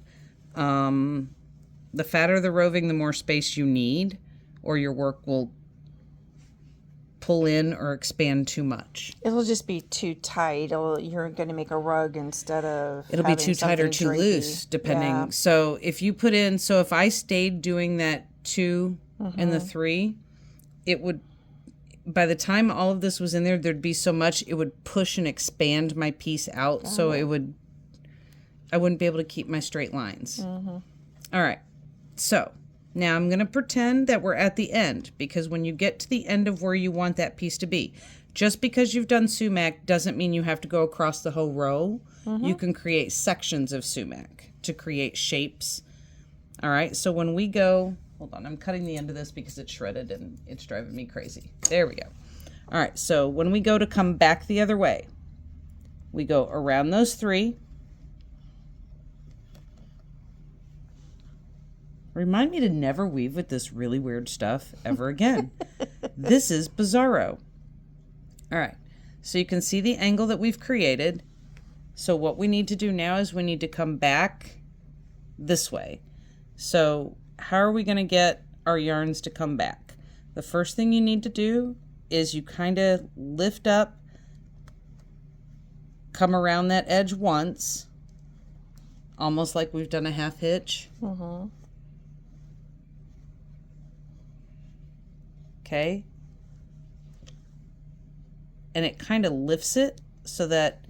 Speaker 3: The fatter the roving, the more space you need, or your work will pull in or expand too much.
Speaker 2: It'll just be too tight. You're going to make a rug instead of
Speaker 3: It'll be too tight or too loose, depending.
Speaker 2: Yeah.
Speaker 3: So if you put in, so if I stayed doing that 2 and the 3, it would, by the time all of this was in there, there'd be so much, it would push and expand my piece out. So it would, I wouldn't be able to keep my straight lines. All right. So now I'm going to pretend that we're at the end, because when you get to the end of where you want that piece to be, just because you've done sumac doesn't mean you have to go across the whole row. You can create sections of sumac to create shapes. All right, so when we go, hold on, I'm cutting the end of this because it's shredded and it's driving me crazy. There we go. All right, so when we go to come back the other way, we go around those 3. Remind me to never weave with this really weird stuff ever again. This is bizarro. All right, so you can see the angle that we've created. So what we need to do now is we need to come back this way. So how are we going to get our yarns to come back? The first thing you need to do is you kind of lift up, come around that edge once, almost like we've done a half hitch. Okay, and it kind of lifts it so that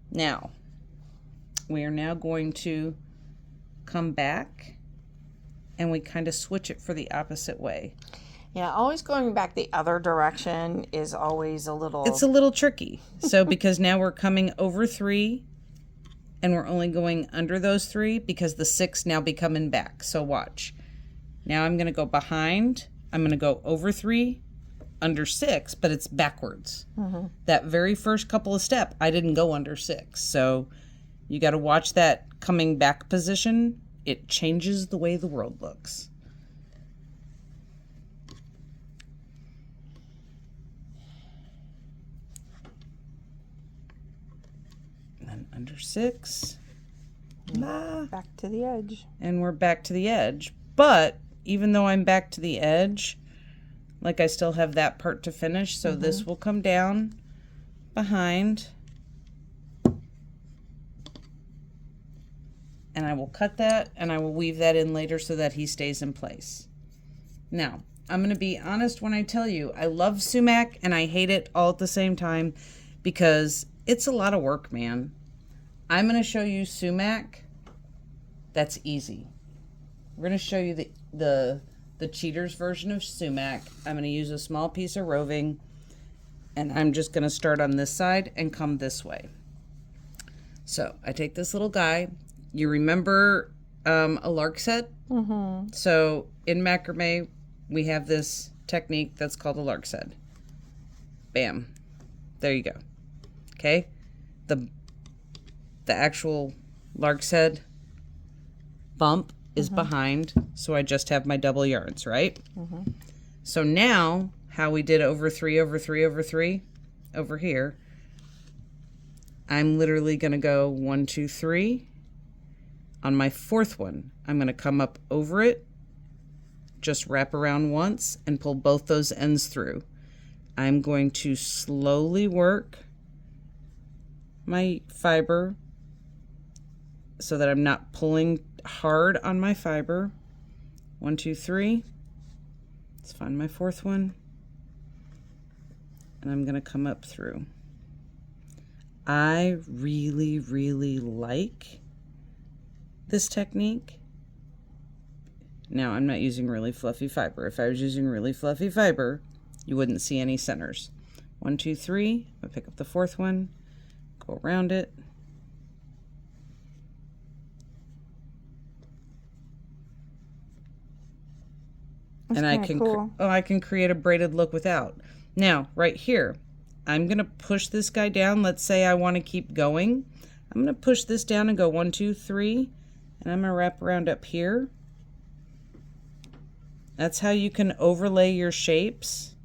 Speaker 3: now we are now going to come back and we kind of switch it for the opposite way.
Speaker 2: Yeah, always going back the other direction is always a little...
Speaker 3: It's a little tricky. So because now we're coming over 3 and we're only going under those 3 because the 6 now be coming back. So watch. Now I'm going to go behind. I'm going to go over 3, under 6, but it's backwards. That very first couple of steps, I didn't go under 6. So you got to watch that coming back position. It changes the way the world looks. And then under 6,
Speaker 2: Back to the edge.
Speaker 3: And we're back to the edge. But even though I'm back to the edge, like I still have that part to finish, so this will come down behind. And I will cut that and I will weave that in later so that he stays in place. Now, I'm going to be honest when I tell you, I love sumac and I hate it all at the same time because it's a lot of work, man. I'm going to show you sumac that's easy. We're going to show you the cheater's version of sumac. I'm going to use a small piece of roving and I'm just going to start on this side and come this way. So I take this little guy. You remember a lark's head? So in macrame, we have this technique that's called a lark's head. Bam. There you go. Okay? The actual lark's head bump is behind, so I just have my double yarns, right? So now, how we did over 3 over 3 over 3 over here, I'm literally going to go 1, 2, 3. On my fourth one, I'm going to come up over it, just wrap around once, and pull both those ends through. I'm going to slowly work my fiber so that I'm not pulling hard on my fiber. 1, 2, 3. Let's find my fourth one. And I'm going to come up through. I really, really like this technique. Now, I'm not using really fluffy fiber. If I was using really fluffy fiber, you wouldn't see any centers. 1, 2, 3. I'll pick up the fourth one, go around it.
Speaker 2: That's
Speaker 3: and I
Speaker 2: kinda
Speaker 3: can
Speaker 2: cool.
Speaker 3: I can create a braided look without. Now, right here, I'm going to push this guy down. Let's say I want to keep going. I'm going to push this down and go 1, 2, 3. And I'm going to wrap around up here. That's how you can overlay your shapes.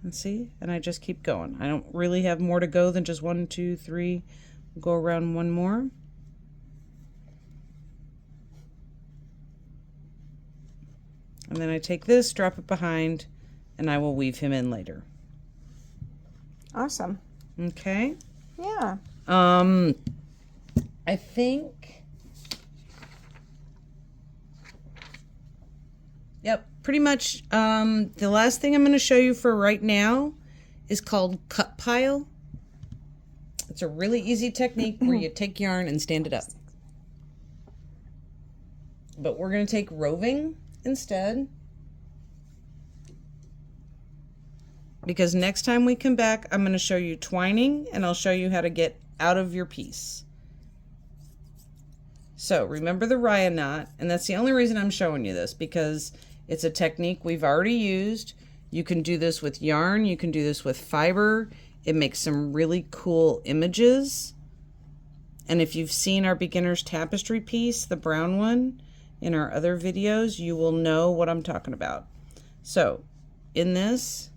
Speaker 3: And see? And I just keep going. I don't really have more to go than just 1, 2, 3. We'll go around one more. And then I take this, drop it behind, and I will weave him in later.
Speaker 2: Awesome.
Speaker 3: Okay.
Speaker 2: Yeah.
Speaker 3: I think, yep, pretty much, the last thing I'm going to show you for right now is called cut pile. It's a really easy technique where you take yarn and stand it up. But we're going to take roving instead. Because next time we come back, I'm going to show you twining and I'll show you how to get out of your piece. So remember the Ryan knot, and that's the only reason I'm showing you this, because it's a technique we've already used. You can do this with yarn, you can do this with fiber. It makes some really cool images. And if you've seen our Beginners Tapestry piece, the brown one, in our other videos, you will know what I'm talking about. So in this,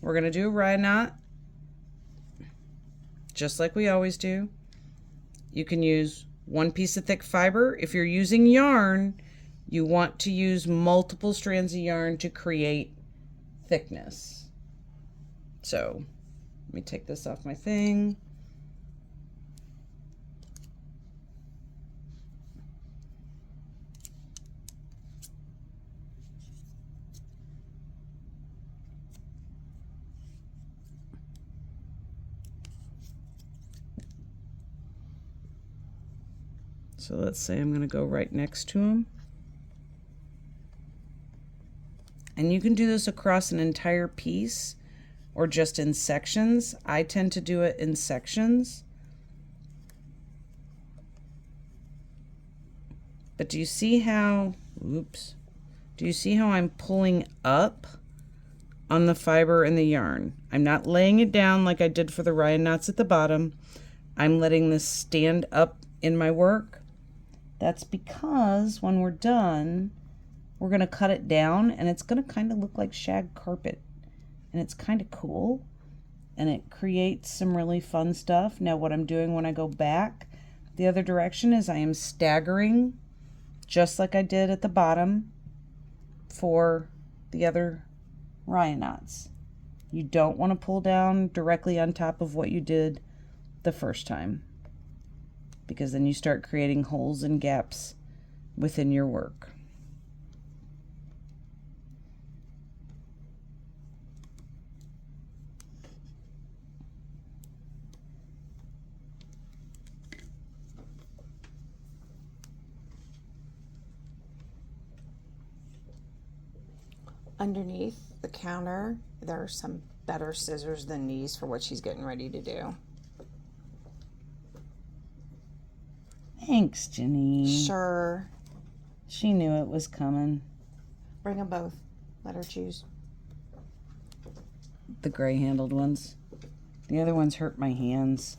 Speaker 3: we're going to do a Ryan knot, just like we always do. You can use one piece of thick fiber. If you're using yarn, you want to use multiple strands of yarn to create thickness. So let me take this off my thing. So let's say I'm going to go right next to him. And you can do this across an entire piece or just in sections. I tend to do it in sections. But do you see how, oops, do you see how I'm pulling up on the fiber and the yarn? I'm not laying it down like I did for the Ryan knots at the bottom. I'm letting this stand up in my work. That's because when we're done, we're going to cut it down and it's going to kind of look like shag carpet. and it's kind of cool, and it creates some really fun stuff. Now what I'm doing when I go back the other direction is I am staggering just like I did at the bottom for the other Ryan knots. You don't want to pull down directly on top of what you did the first time, because then you start creating holes and gaps within your work.
Speaker 2: Underneath the counter, there are some better scissors than these for what she's getting ready to do.
Speaker 3: Thanks, Jeannine.
Speaker 2: Sure.
Speaker 3: She knew it was coming.
Speaker 2: Bring them both. Let her choose.
Speaker 3: The gray-handled ones. The other ones hurt my hands.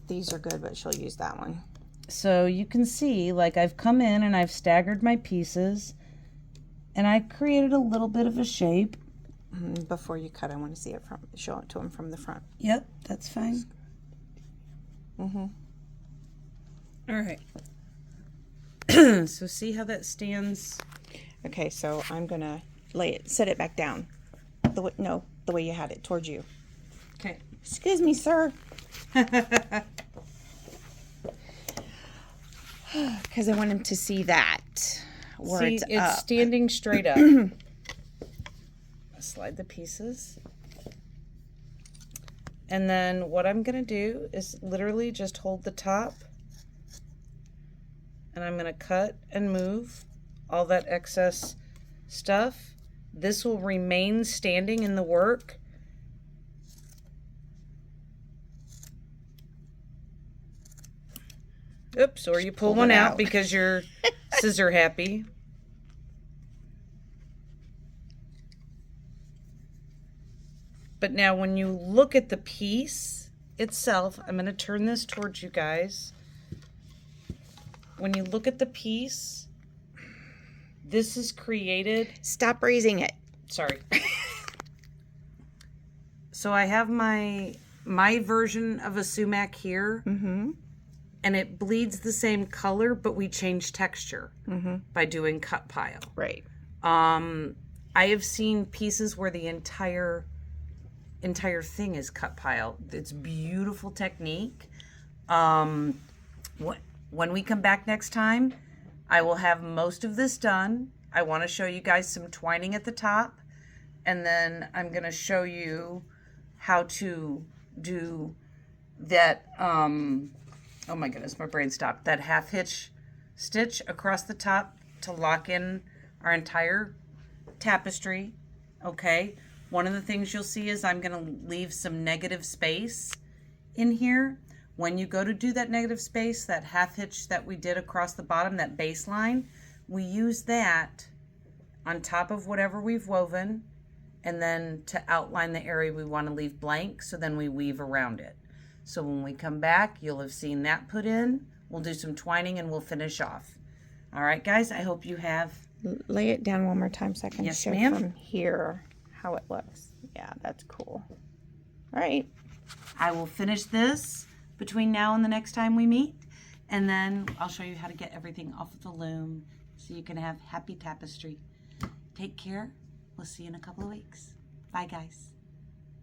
Speaker 2: These are good, but she'll use that one.
Speaker 3: So you can see, like, I've come in and I've staggered my pieces, and I've created a little bit of a shape.
Speaker 2: Before you cut, I want to see it from, show it to him from the front.
Speaker 3: Yep, that's fine. All right. So see how that stands?
Speaker 2: Okay, so I'm gonna set it back down. The way you had it towards you.
Speaker 3: Okay.
Speaker 2: Excuse me, sir. Because I want him to see that. Where
Speaker 3: See,
Speaker 2: it's
Speaker 3: it's
Speaker 2: up.
Speaker 3: standing straight up. Slide the pieces. And then what I'm going to do is literally just hold the top. And I'm going to cut and move all that excess stuff. This will remain standing in the work. Oops, or you pull one out because you're scissor happy. But now when you look at the piece itself, I'm going to turn this towards you guys. When you look at the piece, this is created.
Speaker 2: Stop raising it.
Speaker 3: Sorry. So I have my version of a sumac here. And it bleeds the same color, but we change texture by doing cut pile.
Speaker 2: Right.
Speaker 3: I have seen pieces where the entire thing is cut pile. It's beautiful technique. When we come back next time, I will have most of this done. I want to show you guys some twining at the top, and then I'm going to show you how to do that. Oh my goodness, my brain stopped. That half hitch stitch across the top to lock in our entire tapestry. Okay. One of the things you'll see is I'm going to leave some negative space in here. When you go to do that negative space, that half hitch that we did across the bottom, that baseline, we use that on top of whatever we've woven, and then to outline the area we want to leave blank, so then we weave around it. So when we come back, you'll have seen that put in. We'll do some twining and we'll finish off. All right, guys, I hope you have.
Speaker 2: Lay it down one more time so I can
Speaker 3: Yes,
Speaker 2: show
Speaker 3: ma'am.
Speaker 2: from here how it looks. Yeah, that's cool. All right.
Speaker 3: I will finish this between now and the next time we meet, and then I'll show you how to get everything off of the loom so you can have happy tapestry. Take care. We'll see you in a couple of weeks. Bye, guys.